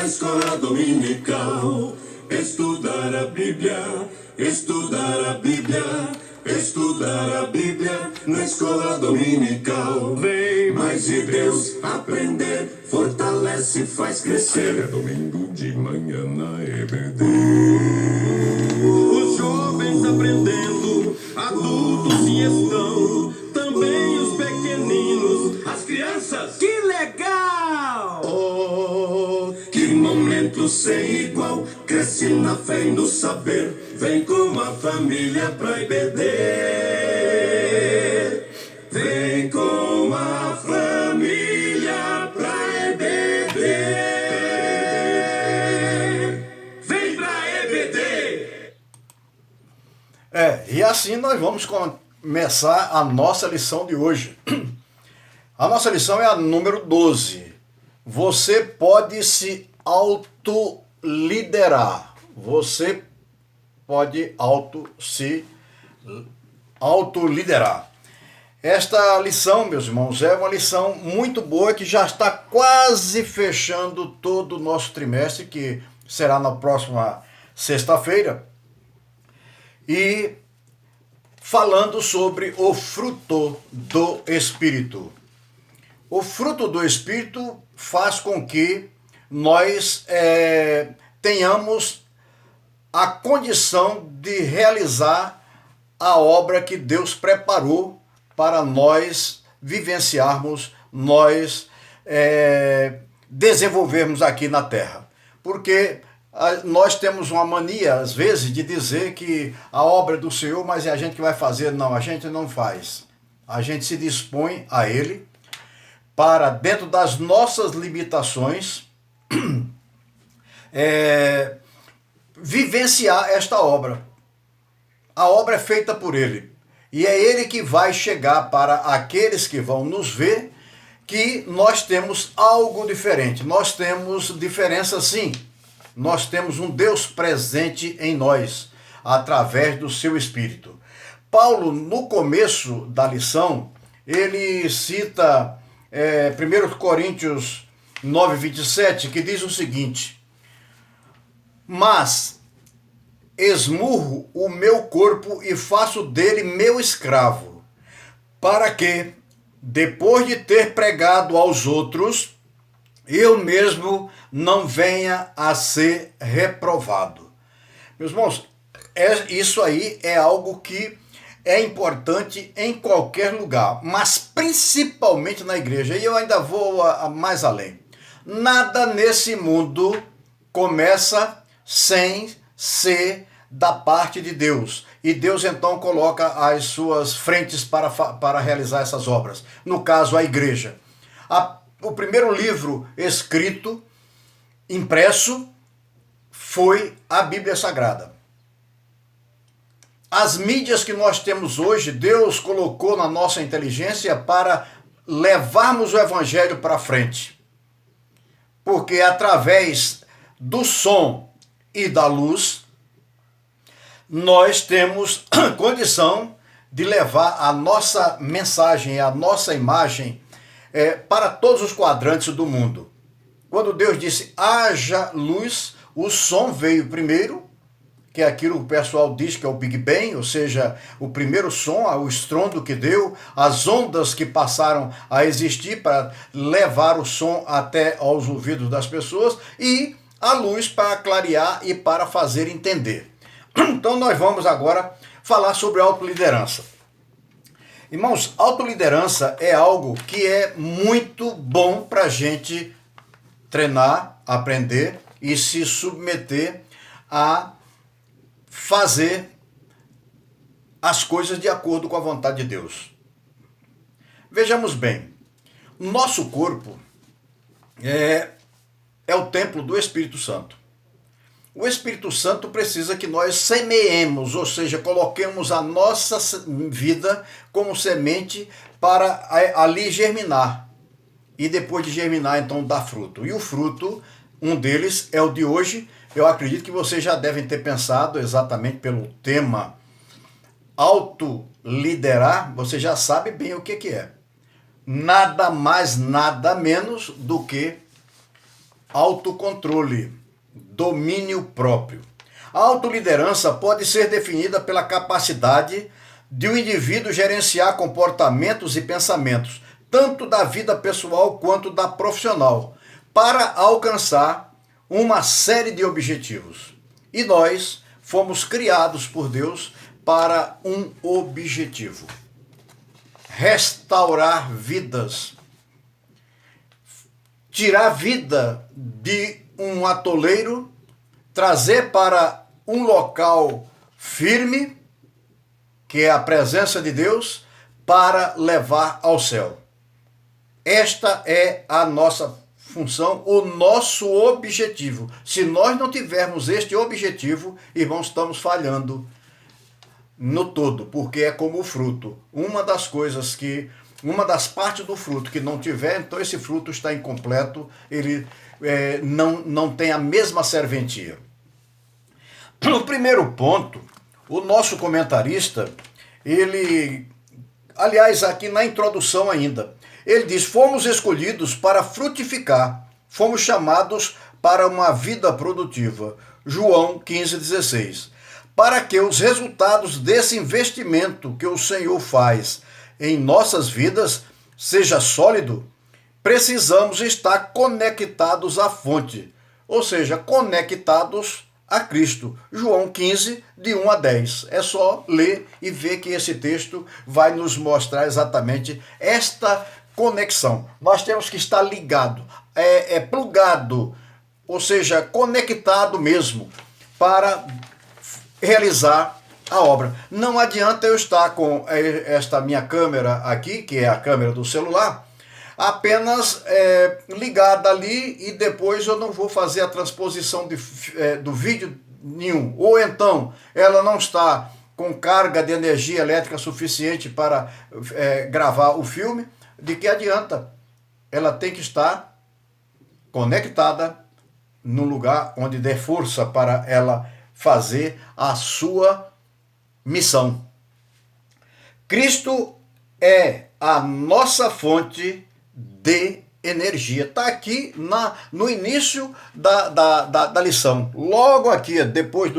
escola dominical. Estudar a Bíblia, estudar a Bíblia, estudar a Bíblia na escola dominical. Vem mais de Deus aprender, fortalece e faz crescer. É domingo de manhã na EBD. Os jovens aprendendo, adultos sim estão, também os pequeninos, as crianças. Que legal! Oh, que momento sem igual, cresce na fé e no saber, vem com a família pra EBD. Vem com a família pra EBD. Vem pra EBD. E assim nós vamos começar a nossa lição de hoje. A nossa lição é a número 12. Você pode se autoliderar. Você pode se autoliderar. Esta lição, meus irmãos, é uma lição muito boa que já está quase fechando todo o nosso trimestre, que será na próxima sexta-feira. E falando sobre o fruto do Espírito. O fruto do Espírito faz com que nós tenhamos a condição de realizar a obra que Deus preparou para nós vivenciarmos, nós desenvolvermos aqui na Terra. Porque nós temos uma mania, às vezes, de dizer que a obra é do Senhor, mas é a gente que vai fazer. Não, a gente não faz. A gente se dispõe a Ele para, dentro das nossas limitações, vivenciar esta obra. A obra é feita por Ele. E é Ele que vai chegar para aqueles que vão nos ver que nós temos algo diferente. Nós temos diferença, sim. Nós temos um Deus presente em nós, através do seu Espírito. Paulo, no começo da lição, ele cita 1 Coríntios 9, 27, que diz o seguinte: mas esmurro o meu corpo e faço dele meu escravo, para que, depois de ter pregado aos outros, eu mesmo não venha a ser reprovado. Meus irmãos, isso aí é algo que é importante em qualquer lugar, mas principalmente na igreja. E eu ainda vou mais além. Nada nesse mundo começa sem ser da parte de Deus. E Deus então coloca as suas frentes para realizar essas obras. No caso, a igreja. O primeiro livro escrito, impresso, foi a Bíblia Sagrada. As mídias que nós temos hoje, Deus colocou na nossa inteligência para levarmos o Evangelho para frente. Porque através do som e da luz, nós temos condição de levar a nossa mensagem, a nossa imagem para todos os quadrantes do mundo. Quando Deus disse, haja luz, o som veio primeiro, que é aquilo que o pessoal diz que é o Big Bang, ou seja, o primeiro som, o estrondo que deu, as ondas que passaram a existir para levar o som até aos ouvidos das pessoas, e a luz para clarear e para fazer entender. Então nós vamos agora falar sobre autoliderança. Irmãos, autoliderança é algo que é muito bom para a gente treinar, aprender e se submeter a fazer as coisas de acordo com a vontade de Deus. Vejamos bem, nosso corpo é o templo do Espírito Santo. O Espírito Santo precisa que nós semeemos, ou seja, coloquemos a nossa vida como semente para ali germinar. E depois de germinar, então, dar fruto. E o fruto, um deles é o de hoje. Eu acredito que vocês já devem ter pensado exatamente pelo tema autoliderar. Você já sabe bem o que é. Nada mais, nada menos do que autocontrole, domínio próprio. A autoliderança pode ser definida pela capacidade de um indivíduo gerenciar comportamentos e pensamentos, tanto da vida pessoal quanto da profissional, para alcançar uma série de objetivos. E nós fomos criados por Deus para um objetivo: restaurar vidas, tirar vida de um atoleiro, trazer para um local firme, que é a presença de Deus, para levar ao céu. Esta é a nossa função, o nosso objetivo. Se nós não tivermos este objetivo, irmãos, estamos falhando no todo, porque é como o fruto. Uma das partes do fruto que não tiver, então esse fruto está incompleto, ele não tem a mesma serventia. No primeiro ponto, o nosso comentarista, aliás, aqui na introdução ainda, ele diz: fomos escolhidos para frutificar, fomos chamados para uma vida produtiva. João 15,16. Para que os resultados desse investimento que o Senhor faz em nossas vidas seja sólido, precisamos estar conectados à fonte, ou seja, conectados a Cristo. João 15, de 1 a 10. É só ler e ver que esse texto vai nos mostrar exatamente esta conexão. Nós temos que estar ligado, plugado, ou seja, conectado mesmo, para realizar a obra. Não adianta eu estar com esta minha câmera aqui, que é a câmera do celular, apenas ligada ali, e depois eu não vou fazer a transposição do vídeo nenhum. Ou então ela não está com carga de energia elétrica suficiente para gravar o filme. De que adianta? Ela tem que estar conectada no lugar onde der força para ela fazer a sua missão. Cristo é a nossa fonte de energia. Está aqui no início da lição. Logo aqui, depois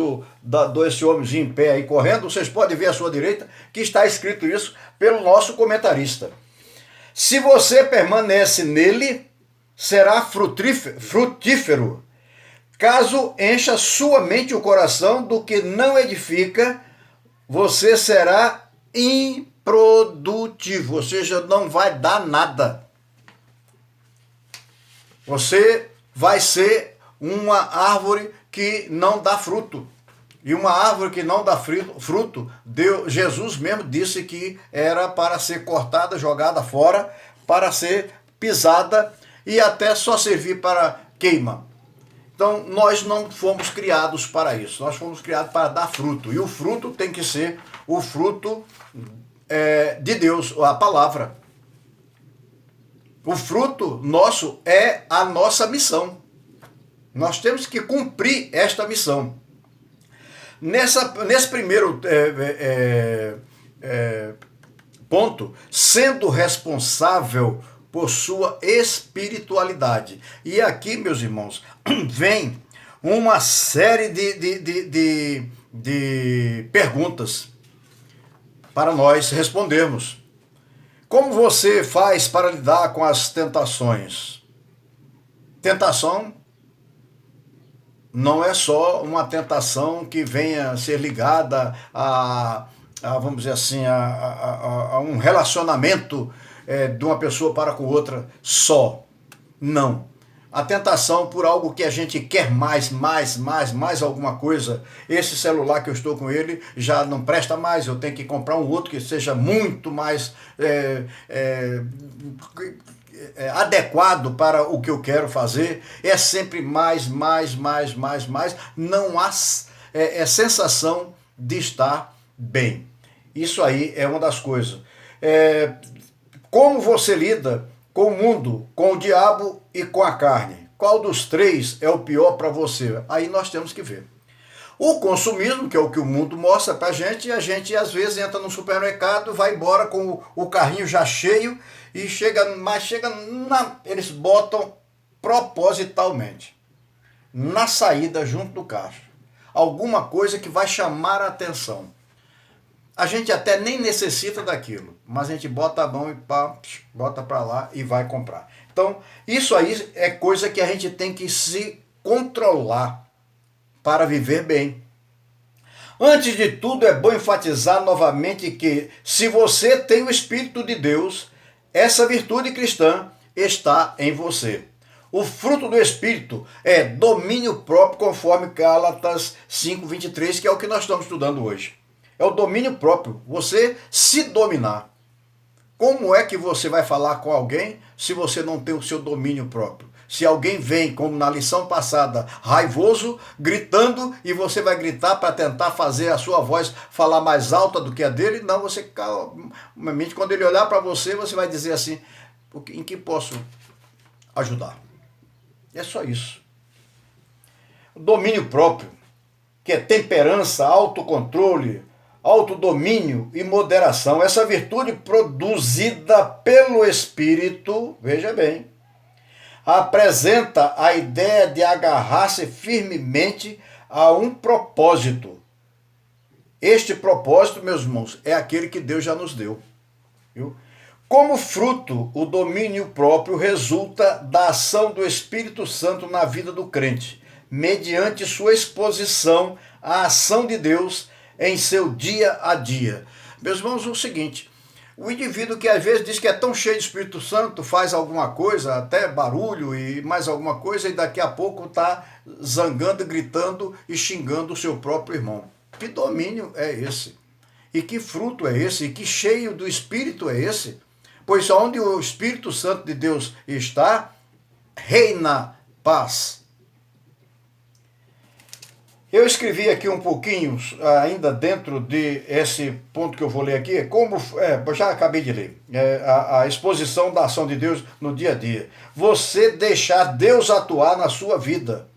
desse homenzinho em pé aí correndo, vocês podem ver à sua direita que está escrito isso pelo nosso comentarista. Se você permanece nele, será frutífero. Caso encha sua mente e o coração do que não edifica, você será improdutivo, ou seja, não vai dar nada. Você vai ser uma árvore que não dá fruto. E uma árvore que não dá fruto, Jesus mesmo disse que era para ser cortada, jogada fora, para ser pisada e até só servir para queima. Então, nós não fomos criados para isso. Nós fomos criados para dar fruto. E o fruto tem que ser o fruto de Deus, a palavra. O fruto nosso é a nossa missão. Nós temos que cumprir esta missão. Nesse primeiro ponto, sendo responsável por sua espiritualidade. E aqui, meus irmãos, vem uma série de perguntas para nós respondermos. Como você faz para lidar com as tentações? Tentação não é só uma tentação que venha a ser ligada vamos dizer assim, a um relacionamento de uma pessoa para com outra só. Não. A tentação por algo que a gente quer mais alguma coisa. Esse celular que eu estou com ele já não presta mais, eu tenho que comprar um outro que seja muito mais adequado para o que eu quero fazer. É sempre mais. Não há sensação de estar bem. Isso aí é uma das coisas. Como você lida com o mundo, com o diabo e com a carne? Qual dos três é o pior para você? Aí nós temos que ver. O consumismo, que é o que o mundo mostra para a gente às vezes entra no supermercado, vai embora com o carrinho já cheio e eles botam propositalmente, na saída junto do caixa, alguma coisa que vai chamar a atenção. A gente até nem necessita daquilo, mas a gente bota a mão e bota para lá e vai comprar. Então, isso aí é coisa que a gente tem que se controlar para viver bem. Antes de tudo, é bom enfatizar novamente que, se você tem o Espírito de Deus, essa virtude cristã está em você. O fruto do Espírito é domínio próprio, conforme Gálatas 5:23, que é o que nós estamos estudando hoje. É o domínio próprio, você se dominar. Como é que você vai falar com alguém se você não tem o seu domínio próprio? Se alguém vem, como na lição passada, raivoso, gritando, e você vai gritar para tentar fazer a sua voz falar mais alta do que a dele, não, você calmamente, quando ele olhar para você, você vai dizer assim, em que posso ajudar? É só isso. O domínio próprio, que é temperança, autocontrole, autodomínio e moderação, essa virtude produzida pelo Espírito, veja bem, apresenta a ideia de agarrar-se firmemente a um propósito. Este propósito, meus irmãos, é aquele que Deus já nos deu. Viu? Como fruto, o domínio próprio resulta da ação do Espírito Santo na vida do crente, mediante sua exposição à ação de Deus em seu dia a dia. Meus irmãos, é o seguinte, o indivíduo que às vezes diz que é tão cheio de Espírito Santo, faz alguma coisa, até barulho e mais alguma coisa, e daqui a pouco está zangando, gritando e xingando o seu próprio irmão. Que domínio é esse? E que fruto é esse? E que cheio do Espírito é esse? Pois onde o Espírito Santo de Deus está, reina paz. Eu escrevi aqui um pouquinho, ainda dentro de esse ponto que eu vou ler aqui, eu já acabei de ler, a exposição da ação de Deus no dia a dia. Você deixar Deus atuar na sua vida.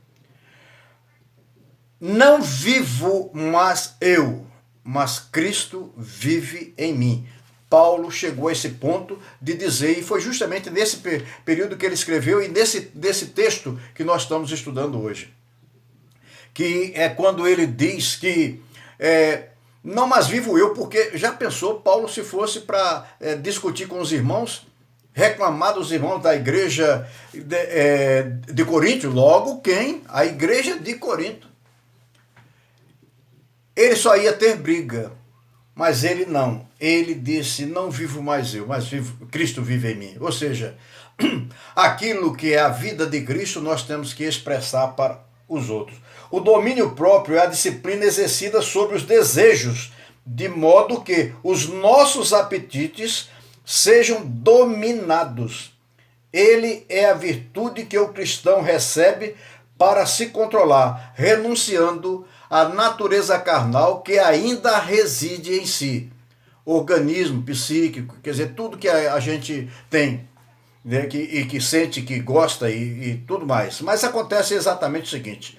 Não vivo mais eu, mas Cristo vive em mim. Paulo chegou a esse ponto de dizer, e foi justamente nesse período que ele escreveu e nesse texto que nós estamos estudando hoje. Que é quando ele diz que não mais vivo eu, porque já pensou Paulo se fosse para discutir com os irmãos, reclamar dos irmãos da igreja de Corinto, logo quem? A igreja de Corinto. Ele só ia ter briga, mas ele não. Ele disse, não vivo mais eu, mas Cristo vive em mim. Ou seja, aquilo que é a vida de Cristo nós temos que expressar para os outros. O domínio próprio é a disciplina exercida sobre os desejos, de modo que os nossos apetites sejam dominados. Ele é a virtude que o cristão recebe para se controlar, renunciando à natureza carnal que ainda reside em si. Organismo, psíquico, quer dizer, tudo que a gente tem, né, que sente, que gosta e tudo mais. Mas acontece exatamente o seguinte: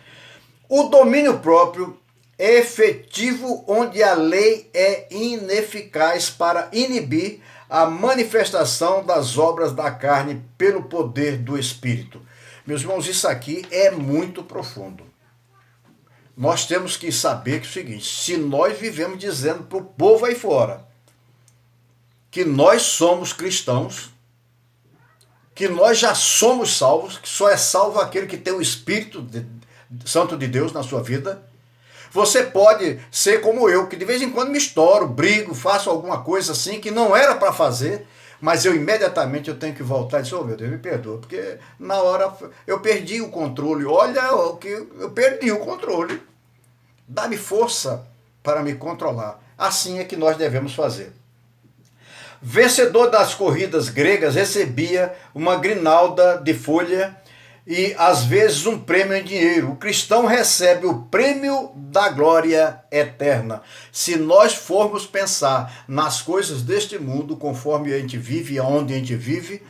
o domínio próprio é efetivo onde a lei é ineficaz para inibir a manifestação das obras da carne pelo poder do Espírito. Meus irmãos, isso aqui é muito profundo. Nós temos que saber que é o seguinte, se nós vivemos dizendo para o povo aí fora que nós somos cristãos, que nós já somos salvos, que só é salvo aquele que tem o Espírito Santo de Deus na sua vida, você pode ser como eu, que de vez em quando me estouro, brigo, faço alguma coisa assim que não era para fazer, mas eu imediatamente eu tenho que voltar e dizer, oh meu Deus, me perdoa, porque na hora eu perdi o controle, olha o que eu perdi o controle, dá-me força para me controlar. Assim é que nós devemos fazer. Vencedor das corridas gregas recebia uma grinalda de folha e às vezes um prêmio em dinheiro. O cristão recebe o prêmio da glória eterna. Se nós formos pensar nas coisas deste mundo, conforme a gente vive e aonde a gente vive,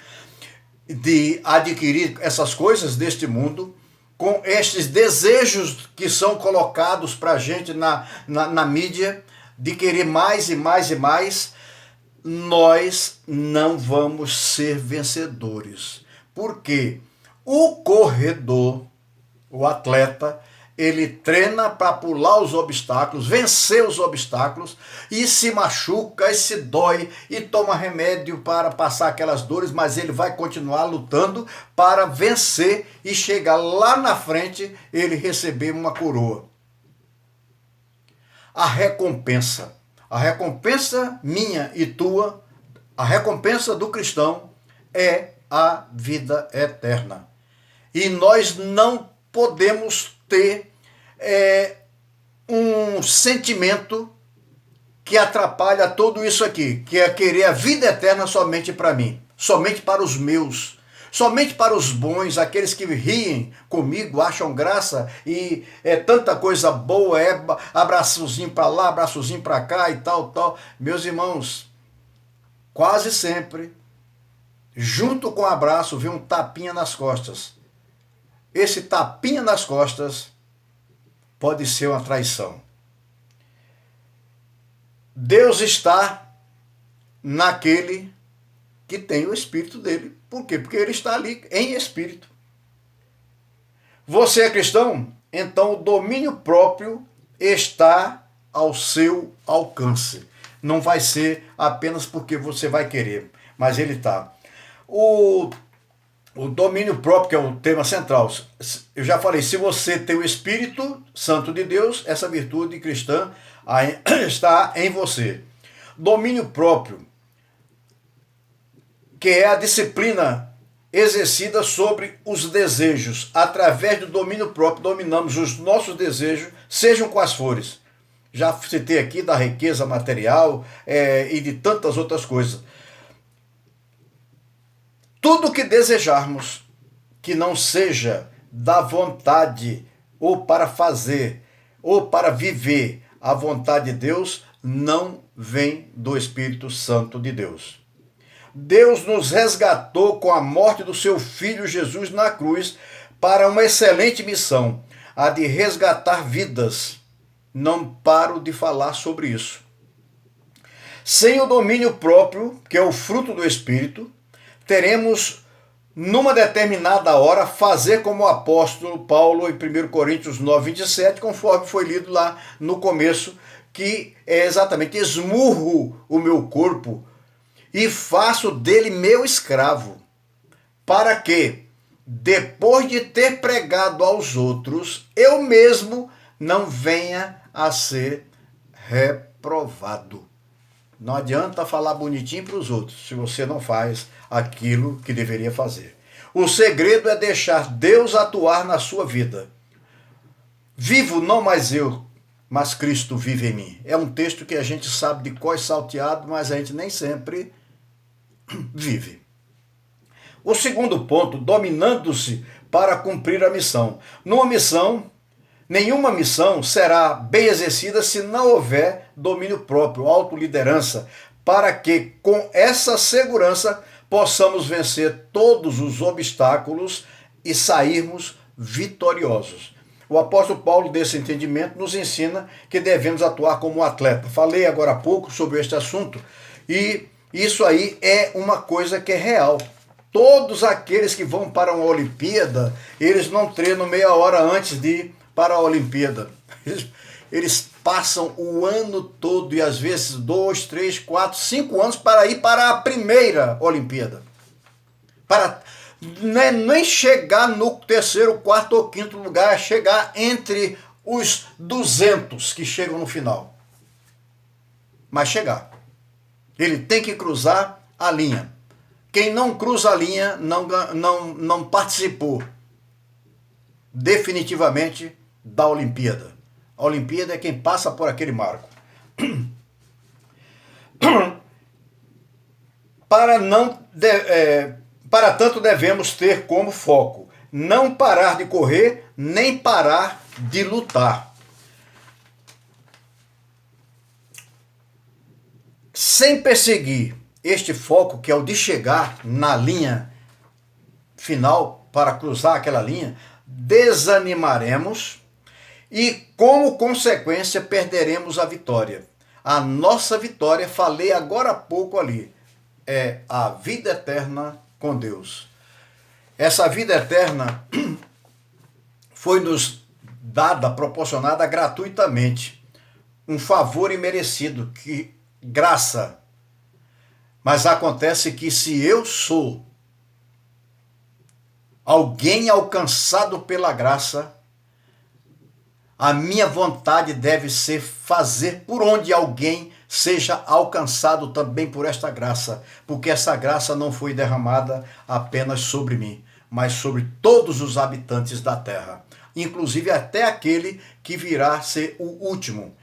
de adquirir essas coisas deste mundo, com estes desejos que são colocados para a gente na mídia, de querer mais e mais e mais, nós não vamos ser vencedores. Por quê? O corredor, o atleta, ele treina para pular os obstáculos, vencer os obstáculos, e se machuca, e se dói, e toma remédio para passar aquelas dores, mas ele vai continuar lutando para vencer e chegar lá na frente, ele receber uma coroa. A recompensa minha e tua, a recompensa do cristão é a vida eterna. E nós não podemos ter um sentimento que atrapalha tudo isso aqui, que é querer a vida eterna somente para mim, somente para os meus, somente para os bons, aqueles que riem comigo, acham graça e é tanta coisa boa, é abraçozinho para lá, abraçozinho para cá e tal, tal. Meus irmãos, quase sempre, junto com o abraço, vem um tapinha nas costas. Esse tapinha nas costas pode ser uma traição. Deus está naquele que tem o Espírito dele. Por quê? Porque ele está ali em Espírito. Você é cristão? Então o domínio próprio está ao seu alcance. Não vai ser apenas porque você vai querer, mas ele está. O domínio próprio, que é o tema central. Eu já falei, se você tem o Espírito Santo de Deus, essa virtude cristã está em você. Domínio próprio, que é a disciplina exercida sobre os desejos. Através do domínio próprio, dominamos os nossos desejos, sejam quais forem. Já citei aqui da riqueza material e de tantas outras coisas. Tudo que desejarmos que não seja da vontade ou para fazer ou para viver a vontade de Deus, não vem do Espírito Santo de Deus. Deus nos resgatou com a morte do seu Filho Jesus na cruz para uma excelente missão, a de resgatar vidas. Não paro de falar sobre isso. Sem o domínio próprio, que é o fruto do Espírito, teremos, numa determinada hora, fazer como o apóstolo Paulo em 1 Coríntios 9, 27, conforme foi lido lá no começo, que é exatamente: esmurro o meu corpo e faço dele meu escravo, para que, depois de ter pregado aos outros, eu mesmo não venha a ser reprovado. Não adianta falar bonitinho para os outros se você não faz aquilo que deveria fazer. O segredo é deixar Deus atuar na sua vida. Vivo não mais eu, mas Cristo vive em mim. É um texto que a gente sabe de cor salteado, mas a gente nem sempre vive. O segundo ponto, dominando-se para cumprir a missão. Numa missão, nenhuma missão será bem exercida se não houver domínio próprio, autoliderança, para que com essa segurança possamos vencer todos os obstáculos e sairmos vitoriosos. O apóstolo Paulo, desse entendimento, nos ensina que devemos atuar como um atleta. Falei agora há pouco sobre este assunto e isso aí é uma coisa que é real. Todos aqueles que vão para uma Olimpíada, eles não treinam meia hora antes de ir para a Olimpíada. Eles passam o ano todo e às vezes 2, 3, 4, 5 anos para ir para a primeira Olimpíada. Para nem chegar no terceiro, quarto ou quinto lugar, chegar entre os 200 que chegam no final. Mas chegar. Ele tem que cruzar a linha. Quem não cruza a linha não participou definitivamente da Olimpíada. A Olimpíada é quem passa por aquele marco. Para tanto devemos ter como foco não parar de correr, nem parar de lutar. Sem perseguir este foco, que é o de chegar na linha final, para cruzar aquela linha, desanimaremos e, como consequência, perderemos a vitória. A nossa vitória, falei agora há pouco ali, é a vida eterna com Deus. Essa vida eterna foi nos dada, proporcionada gratuitamente. Um favor imerecido, que graça. Mas acontece que se eu sou alguém alcançado pela graça, a minha vontade deve ser fazer por onde alguém seja alcançado também por esta graça, porque essa graça não foi derramada apenas sobre mim, mas sobre todos os habitantes da terra, inclusive até aquele que virá ser o último.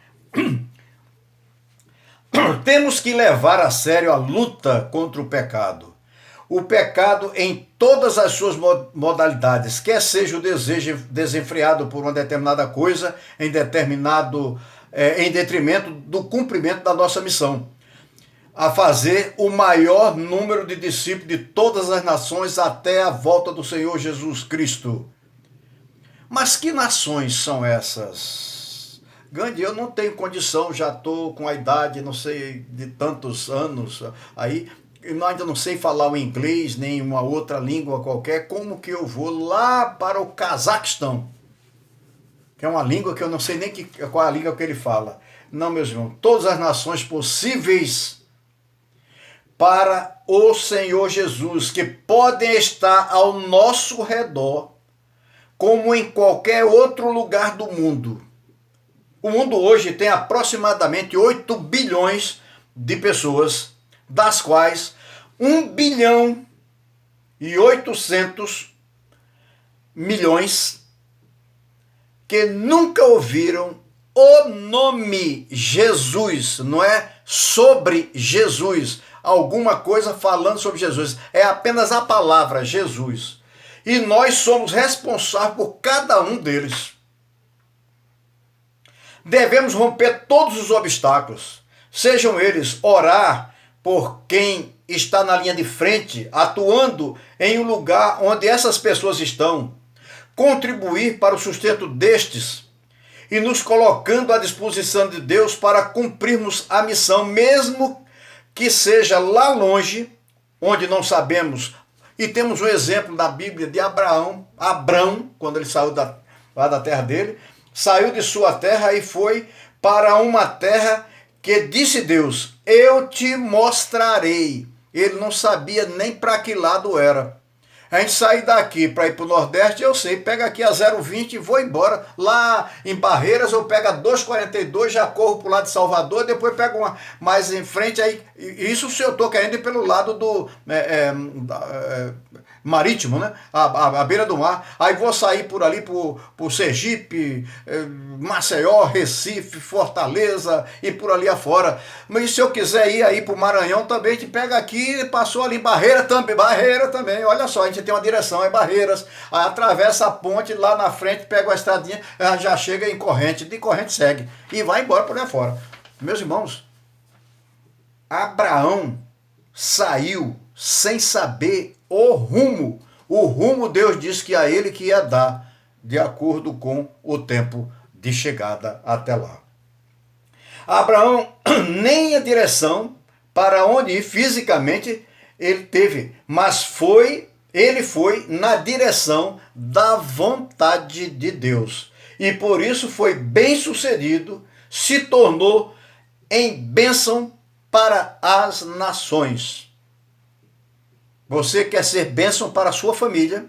Temos que levar a sério a luta contra o pecado. O pecado em todas as suas modalidades, quer seja o desejo desenfreado por uma determinada coisa, em detrimento do cumprimento da nossa missão, a fazer o maior número de discípulos de todas as nações até a volta do Senhor Jesus Cristo. Mas que nações são essas? Gandhi, eu não tenho condição, já estou com a idade, não sei, de tantos anos aí, eu ainda não sei falar o inglês, nem uma outra língua qualquer, como que eu vou lá para o Cazaquistão? Que é uma língua que eu não sei nem qual é a língua que ele fala. Não, meus irmãos, todas as nações possíveis para o Senhor Jesus, que podem estar ao nosso redor, como em qualquer outro lugar do mundo. O mundo hoje tem aproximadamente 8 bilhões de pessoas, das quais 1 bilhão e 800 milhões que nunca ouviram o nome Jesus, não é sobre Jesus, alguma coisa falando sobre Jesus, é apenas a palavra Jesus. E nós somos responsáveis por cada um deles. Devemos romper todos os obstáculos, sejam eles orar por quem está na linha de frente, atuando em um lugar onde essas pessoas estão, contribuir para o sustento destes e nos colocando à disposição de Deus para cumprirmos a missão, mesmo que seja lá longe, onde não sabemos. E temos um exemplo na Bíblia de Abrão, quando ele saiu lá da terra dele, saiu de sua terra e foi para uma terra que disse Deus, eu te mostrarei. Ele não sabia nem para que lado era. A gente sair daqui para ir para o Nordeste, eu sei, pega aqui a 020 e vou embora. Lá em Barreiras eu pego a 242, já corro para o lado de Salvador, depois pego uma mais em frente. Aí, isso se eu estou querendo ir pelo lado do marítimo, né? A beira do mar. Aí vou sair por ali, por Sergipe, Maceió, Recife, Fortaleza e por ali afora. Mas se eu quiser ir aí para o Maranhão também, a gente pega aqui, passou ali em Barreira também. Olha só, a gente tem uma direção, é Barreiras. Aí atravessa a ponte, lá na frente, pega uma estradinha, já chega em Corrente. De Corrente segue e vai embora por aí afora. Meus irmãos, Abraão saiu sem saber o rumo. O rumo Deus disse que a ele que ia dar, de acordo com o tempo de chegada até lá. Abraão nem a direção para onde ir fisicamente ele teve, mas ele foi na direção da vontade de Deus. E por isso foi bem sucedido, se tornou em bênção para as nações. Você quer ser bênção para a sua família?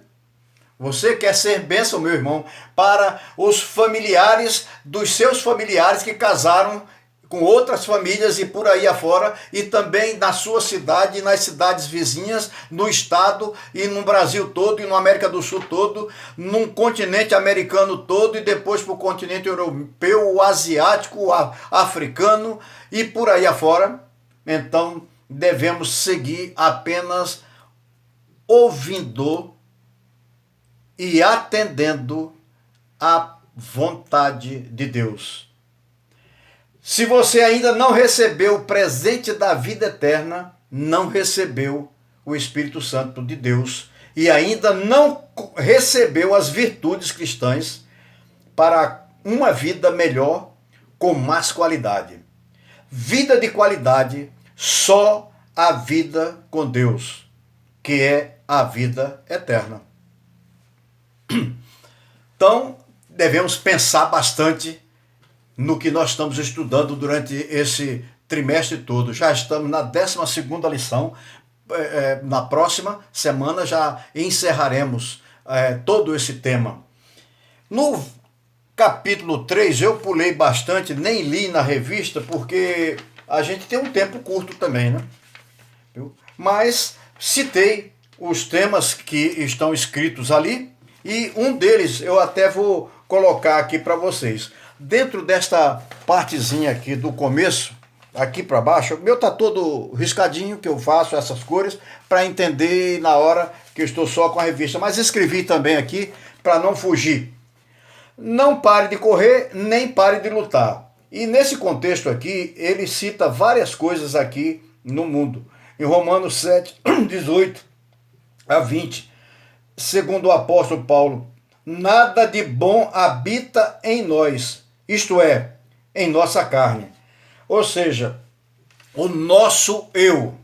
Você quer ser bênção, meu irmão, para os familiares dos seus familiares que casaram com outras famílias e por aí afora, e também na sua cidade e nas cidades vizinhas, no estado e no Brasil todo, e na América do Sul todo, num continente americano todo, e depois para o continente europeu, o asiático, o africano e por aí afora. Então, devemos seguir apenas ouvindo e atendendo à vontade de Deus. Se você ainda não recebeu o presente da vida eterna, não recebeu o Espírito Santo de Deus e ainda não recebeu as virtudes cristãs para uma vida melhor, com mais qualidade. Vida de qualidade, só a vida com Deus, que é a vida eterna. Então, devemos pensar bastante no que nós estamos estudando durante esse trimestre todo. Já estamos na 12ª lição. Na próxima semana já encerraremos todo esse tema. No capítulo 3 eu pulei bastante, nem li na revista, porque a gente tem um tempo curto também, né? Mas citei os temas que estão escritos ali, e um deles eu até vou colocar aqui para vocês. Dentro desta partezinha aqui do começo, aqui para baixo, o meu tá todo riscadinho, que eu faço essas cores para entender na hora que eu estou só com a revista, mas escrevi também aqui para não fugir. Não pare de correr, nem pare de lutar. E nesse contexto aqui, ele cita várias coisas aqui no mundo. Em Romanos 7, 18 a 20, segundo o apóstolo Paulo, nada de bom habita em nós, isto é, em nossa carne. Ou seja, o nosso eu.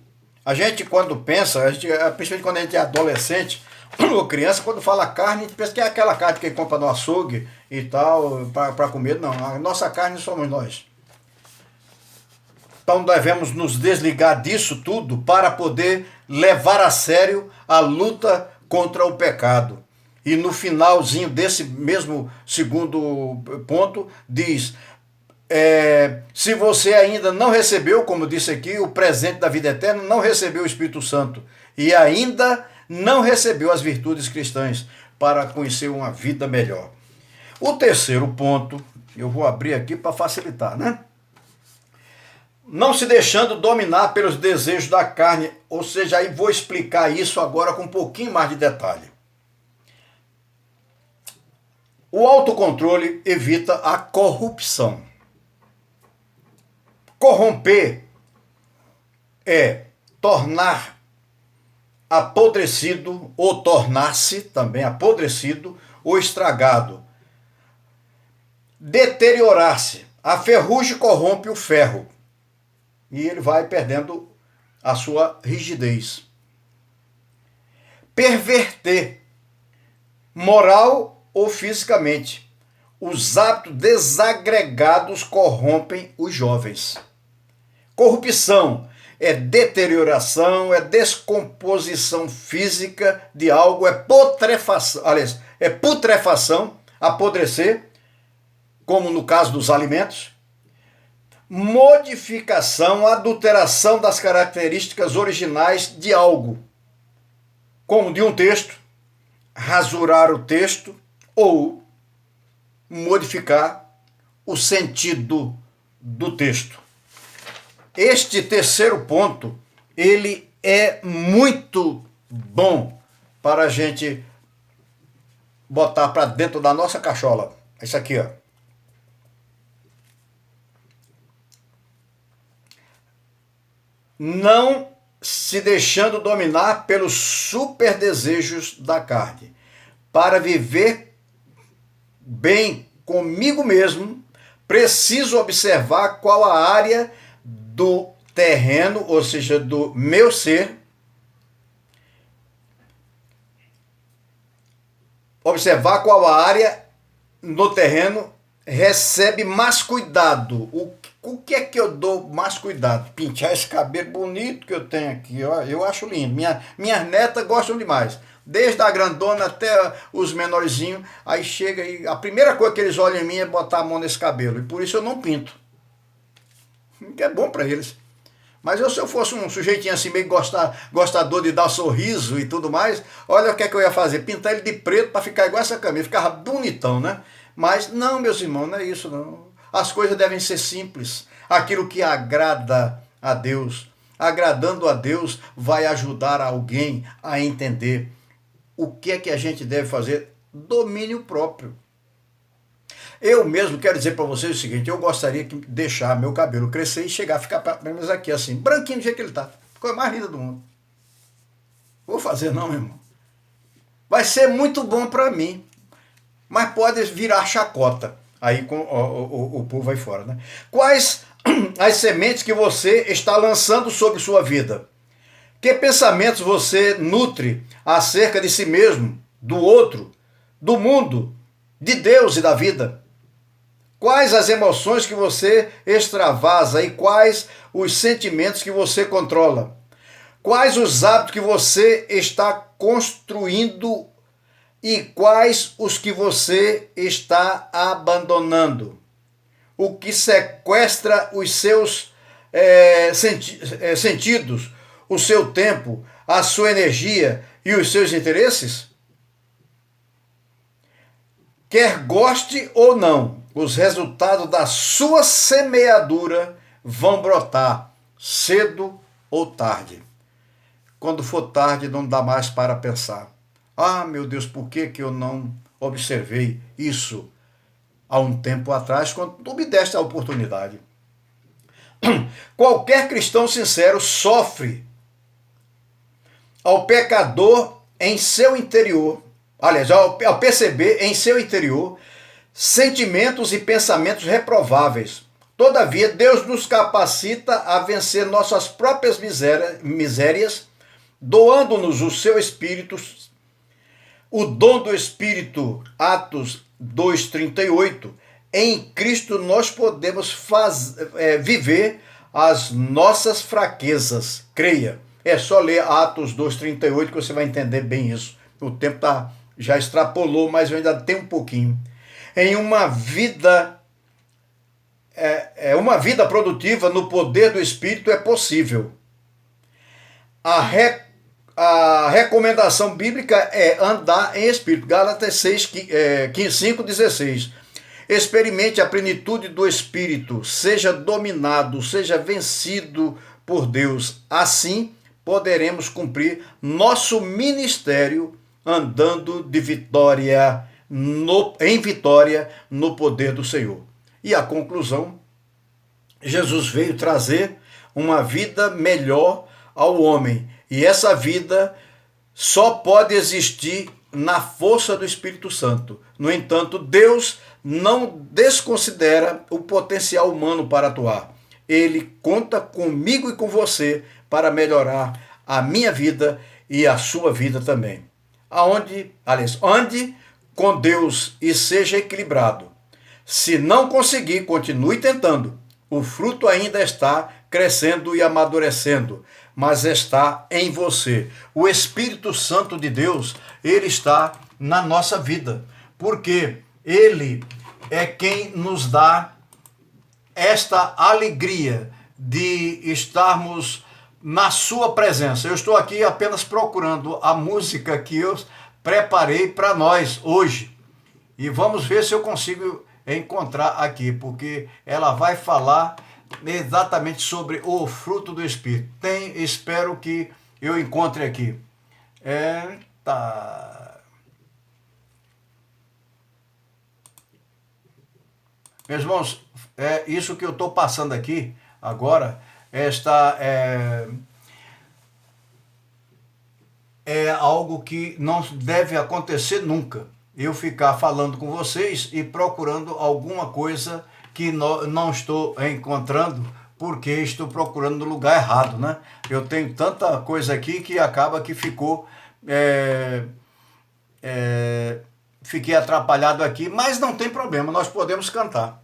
A gente quando pensa, principalmente quando a gente é adolescente ou criança, quando fala carne, a gente pensa que é aquela carne que compra no açougue e tal, para comer. Não, a nossa carne somos nós. Então devemos nos desligar disso tudo para poder levar a sério a luta contra o pecado. E no finalzinho desse mesmo segundo ponto, diz... se você ainda não recebeu, como disse aqui, o presente da vida eterna, não recebeu o Espírito Santo e ainda não recebeu as virtudes cristãs para conhecer uma vida melhor. O terceiro ponto, eu vou abrir aqui para facilitar, né? Não se deixando dominar pelos desejos da carne, ou seja, aí vou explicar isso agora com um pouquinho mais de detalhe. O autocontrole evita a corrupção. Corromper é tornar apodrecido ou tornar-se também apodrecido ou estragado. Deteriorar-se. A ferrugem corrompe o ferro e ele vai perdendo a sua rigidez. Perverter, moral ou fisicamente. Os hábitos desagregados corrompem os jovens. Corrupção é deterioração, é descomposição física de algo, é putrefação, aliás, é putrefação, apodrecer, como no caso dos alimentos. Modificação, adulteração das características originais de algo, como de um texto, rasurar o texto ou modificar o sentido do texto. Este terceiro ponto, ele é muito bom para a gente botar para dentro da nossa cachola. Isso aqui, ó. Não se deixando dominar pelos super desejos da carne. Para viver bem comigo mesmo, preciso observar qual a área do terreno, ou seja, do meu ser. Observar qual a área no terreno recebe mais cuidado. O que é que eu dou mais cuidado? Pintar esse cabelo bonito que eu tenho aqui, ó, eu acho lindo. Minhas netas gostam demais. Desde a grandona até os menorzinhos, aí chega e a primeira coisa que eles olham em mim é botar a mão nesse cabelo. E por isso eu não pinto. Que é bom para eles. Mas se eu fosse um sujeitinho assim, meio gostador de dar sorriso e tudo mais, olha o que é que eu ia fazer, pintar ele de preto para ficar igual essa camisa, ficava bonitão, né? Mas não, meus irmãos, não é isso não. As coisas devem ser simples. Aquilo que agrada a Deus. Agradando a Deus vai ajudar alguém a entender o que é que a gente deve fazer. Domínio próprio. Eu mesmo quero dizer para vocês o seguinte, eu gostaria de deixar meu cabelo crescer e chegar a ficar pelo menos aqui assim, branquinho do jeito que ele está. Coisa mais linda do mundo. Vou fazer não, meu irmão. Vai ser muito bom para mim, mas pode virar chacota. Aí o povo vai fora, né? Quais as sementes que você está lançando sobre sua vida? Que pensamentos você nutre acerca de si mesmo, do outro, do mundo, de Deus e da vida? Quais as emoções que você extravasa e quais os sentimentos que você controla? Quais os hábitos que você está construindo e quais os que você está abandonando? O que sequestra os seus sentidos, o seu tempo, a sua energia e os seus interesses? Quer goste ou não, os resultados da sua semeadura vão brotar cedo ou tarde. Quando for tarde, não dá mais para pensar. Ah, meu Deus, por que eu não observei isso há um tempo atrás, quando tu me deste a oportunidade? Qualquer cristão sincero sofre ao pecador em seu interior, aliás, ao perceber em seu interior sentimentos e pensamentos reprováveis. Todavia, Deus nos capacita a vencer nossas próprias misérias, doando-nos o seu Espírito, o dom do Espírito, Atos 2,38. Em Cristo nós podemos viver as nossas fraquezas. Creia. É só ler Atos 2,38 que você vai entender bem isso. O tempo já extrapolou, mas eu ainda tenho um pouquinho. Em uma vida produtiva no poder do Espírito é possível. A recomendação bíblica é andar em Espírito. Gálatas 5:16. Experimente a plenitude do Espírito, seja dominado, seja vencido por Deus. Assim poderemos cumprir nosso ministério andando de vitória em vitória no poder do Senhor. E a conclusão, Jesus veio trazer uma vida melhor ao homem. E essa vida só pode existir na força do Espírito Santo. No entanto, Deus não desconsidera o potencial humano para atuar. Ele conta comigo e com você para melhorar a minha vida e a sua vida também. Ande com Deus e seja equilibrado. Se não conseguir, continue tentando. O fruto ainda está crescendo e amadurecendo, mas está em você. O Espírito Santo de Deus, ele está na nossa vida, porque ele é quem nos dá esta alegria de estarmos na sua presença. Eu estou aqui apenas procurando a música que eu preparei para nós hoje. E vamos ver se eu consigo encontrar aqui, porque ela vai falar exatamente sobre o fruto do Espírito. Espero que eu encontre aqui. Meus irmãos, isso que eu estou passando aqui agora, é algo que não deve acontecer nunca. Eu ficar falando com vocês e procurando alguma coisa que não estou encontrando, porque estou procurando no lugar errado, né? Eu tenho tanta coisa aqui que acaba que fiquei atrapalhado aqui, mas não tem problema, nós podemos cantar.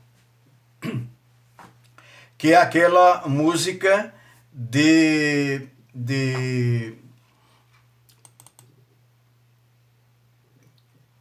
Que é aquela música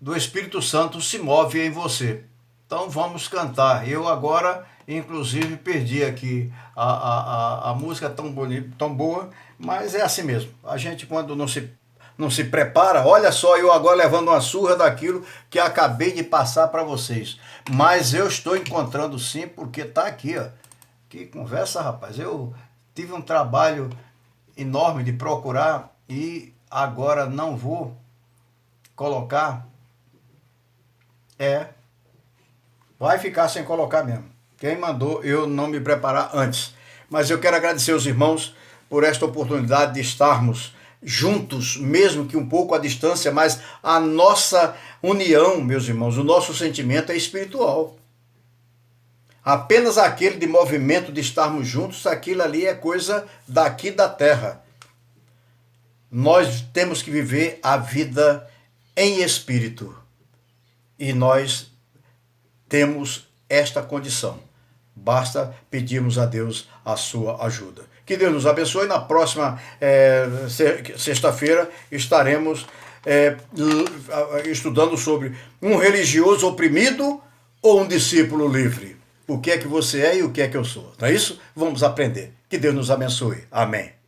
do Espírito Santo se move em você. Então vamos cantar. Eu agora, inclusive, perdi aqui a música tão bonita, tão boa, mas é assim mesmo. A gente, quando não se prepara, olha só, eu agora levando uma surra daquilo que acabei de passar para vocês. Mas eu estou encontrando sim, porque está aqui, ó. Que conversa, rapaz. Eu tive um trabalho enorme de procurar e agora não vou colocar. Vai ficar sem colocar mesmo. Quem mandou eu não me preparar antes. Mas eu quero agradecer aos irmãos por esta oportunidade de estarmos juntos, mesmo que um pouco à distância, mas a nossa união, meus irmãos, o nosso sentimento é espiritual. Apenas aquele de movimento de estarmos juntos, aquilo ali é coisa daqui da terra. Nós temos que viver a vida em espírito. E nós temos esta condição. Basta pedirmos a Deus a sua ajuda. Que Deus nos abençoe. Na próxima sexta-feira estaremos estudando sobre um religioso oprimido ou um discípulo livre. O que é que você é e o que é que eu sou. Não é isso? Vamos aprender. Que Deus nos abençoe. Amém.